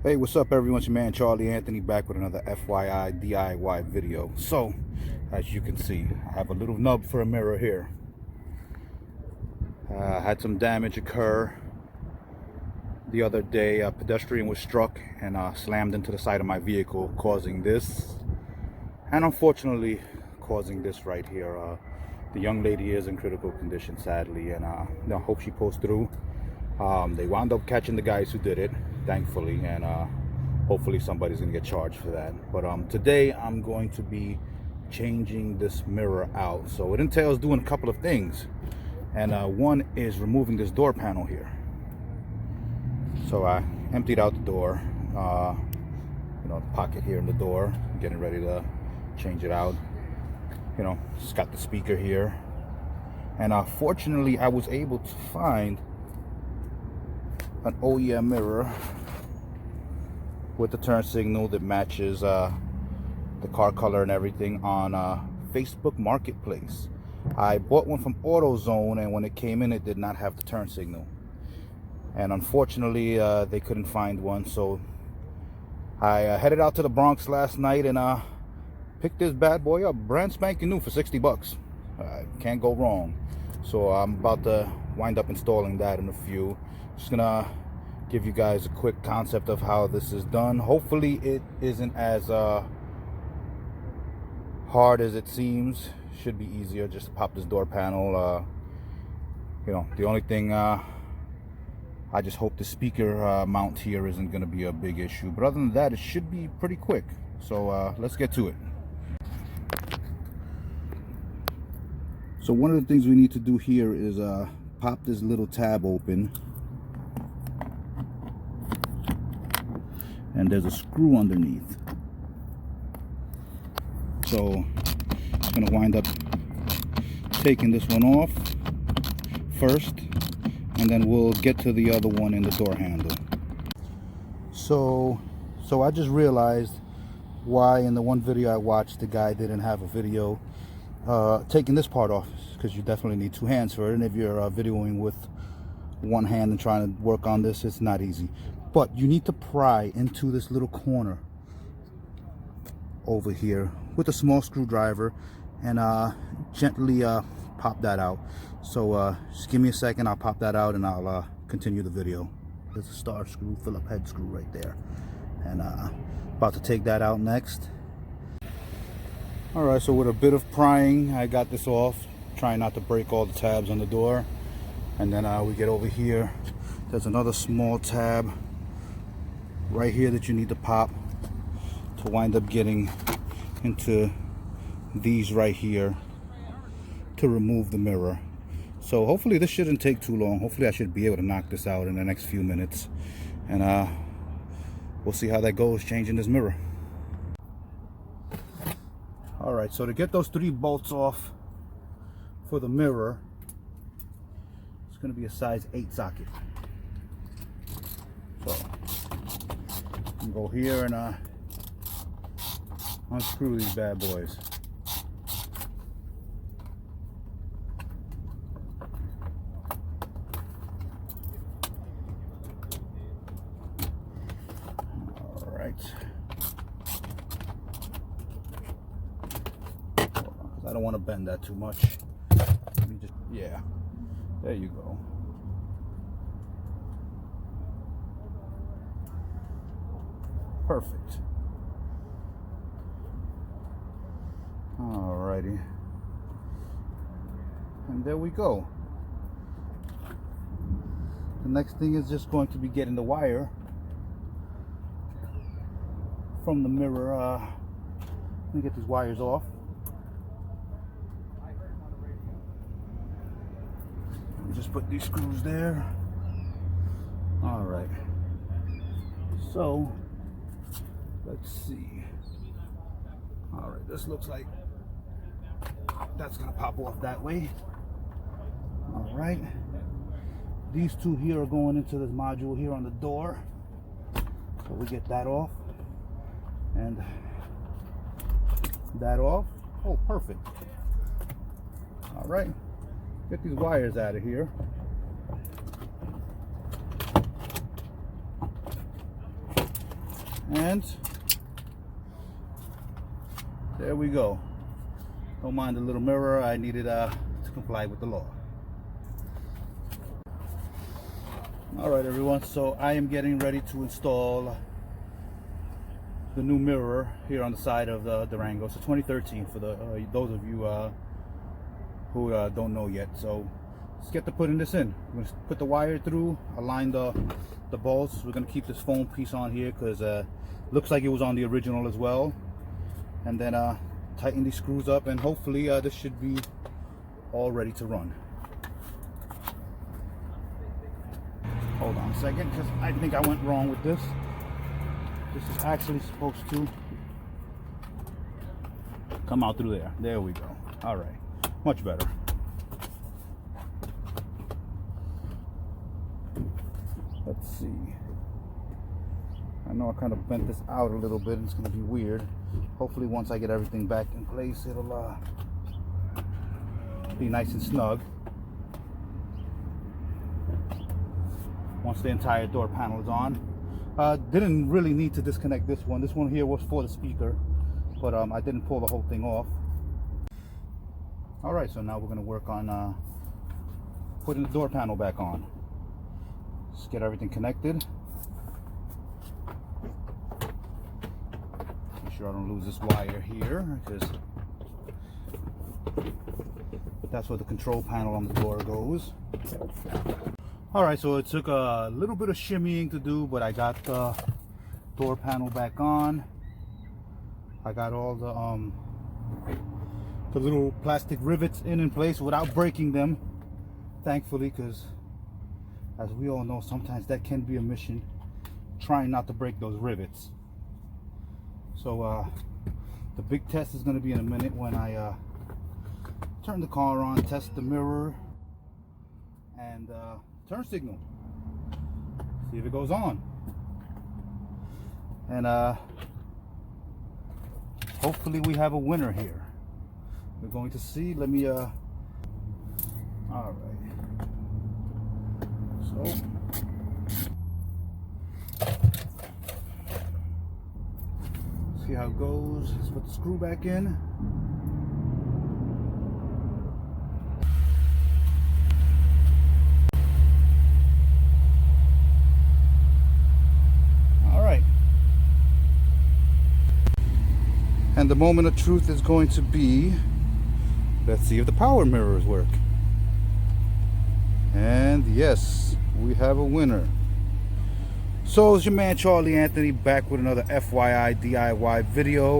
Hey, what's up everyone? It's your man Charlie Anthony back with another FYI DIY video. So, as you can see, I have a little nub for a mirror here. Had some damage occur the other day. A pedestrian was struck and slammed into the side of my vehicle, causing this, and unfortunately causing this right here. The young lady is in critical condition, sadly, and I hope she pulls through. They wound up catching the guys who did it, thankfully, and hopefully somebody's gonna get charged for that. But today I'm going to be changing this mirror out. So it entails doing a couple of things, and one is removing this door panel here. So I emptied out the door, the pocket here in the door, getting ready to change it out. It's got the speaker here, and fortunately I was able to find an OEM mirror with the turn signal that matches the car color and everything on Facebook Marketplace. I bought one from Autozone, and when it came in, it did not have the turn signal, and unfortunately they couldn't find one. So I headed out to the Bronx last night and picked this bad boy up, brand spanking new, for 60 bucks. Can't go wrong. So I'm about to wind up installing that in a few. Just gonna give you guys a quick concept of how this is done. Hopefully it isn't as hard as it seems. Should be easier just to pop this door panel. The only thing, I just hope the speaker mount here isn't gonna be a big issue, but other than that, it should be pretty quick. So let's get to it. So one of the things we need to do here is pop this little tab open, and there's a screw underneath. So I'm gonna wind up taking this one off first, and then we'll get to the other one in the door handle. So I just realized why in the one video I watched the guy didn't have a video taking this part off, because you definitely need two hands for it, and if you're videoing with one hand and trying to work on this, it's not easy. But you need to pry into this little corner over here with a small screwdriver and gently pop that out. So just give me a second, I'll pop that out and I'll continue the video. There's a star screw, Phillips head screw right there, and about to take that out next. Alright, so with a bit of prying, I got this off, trying not to break all the tabs on the door. And then we get over here, there's another small tab right here that you need to pop to wind up getting into these right here to remove the mirror. So hopefully this shouldn't take too long. Hopefully I should be able to knock this out in the next few minutes, and we'll see how that goes, changing this mirror. Alright, so to get those 3 bolts off for the mirror, it's going to be a size 8 socket. So you can go here and unscrew these bad boys. Alright. I don't want to bend that too much. Let me just, yeah, there you go. Perfect. Alrighty, and there we go. The next thing is just going to be getting the wire from the mirror. Let me get these wires off. Just put these screws there. All right, so let's see. All right, this looks like that's gonna pop off that way. All right, these two here are going into this module here on the door, so we get that off and that off. Oh, perfect. All right, get these wires out of here. And there we go. Don't mind the little mirror. I needed to comply with the law. Alright everyone, so I am getting ready to install the new mirror here on the side of the Durango. It's a 2013 for the those of you who don't know yet. So let's get to putting this in. We're going to put the wire through, align the bolts. We're going to keep this foam piece on here because looks like it was on the original as well. And then tighten these screws up, and hopefully this should be all ready to run. Hold on a second, because I think I went wrong with this. This is actually supposed to come out through there. There we go. All right, much better. Let's see. I know I kind of bent this out a little bit. It's going to be weird. Hopefully once I get everything back in place, it'll be nice and snug. Once the entire door panel is on. Didn't really need to disconnect this one. This one here was for the speaker, but I didn't pull the whole thing off. Alright, so now we're going to work on putting the door panel back on. Just get everything connected. Make sure I don't lose this wire here, because that's where the control panel on the door goes. Alright, so it took a little bit of shimmying to do, but I got the door panel back on. I got all the little plastic rivets in place without breaking them, thankfully, because as we all know, sometimes that can be a mission, trying not to break those rivets. So the big test is going to be in a minute when I turn the car on, test the mirror and turn signal, see if it goes on, and hopefully we have a winner here. We're going to see. Let me all right, so see how it goes. Let's put the screw back in. And the moment of truth is going to be, let's see if the power mirrors work. And yes, we have a winner. So it's your man Charlie Anthony back with another FYI DIY video.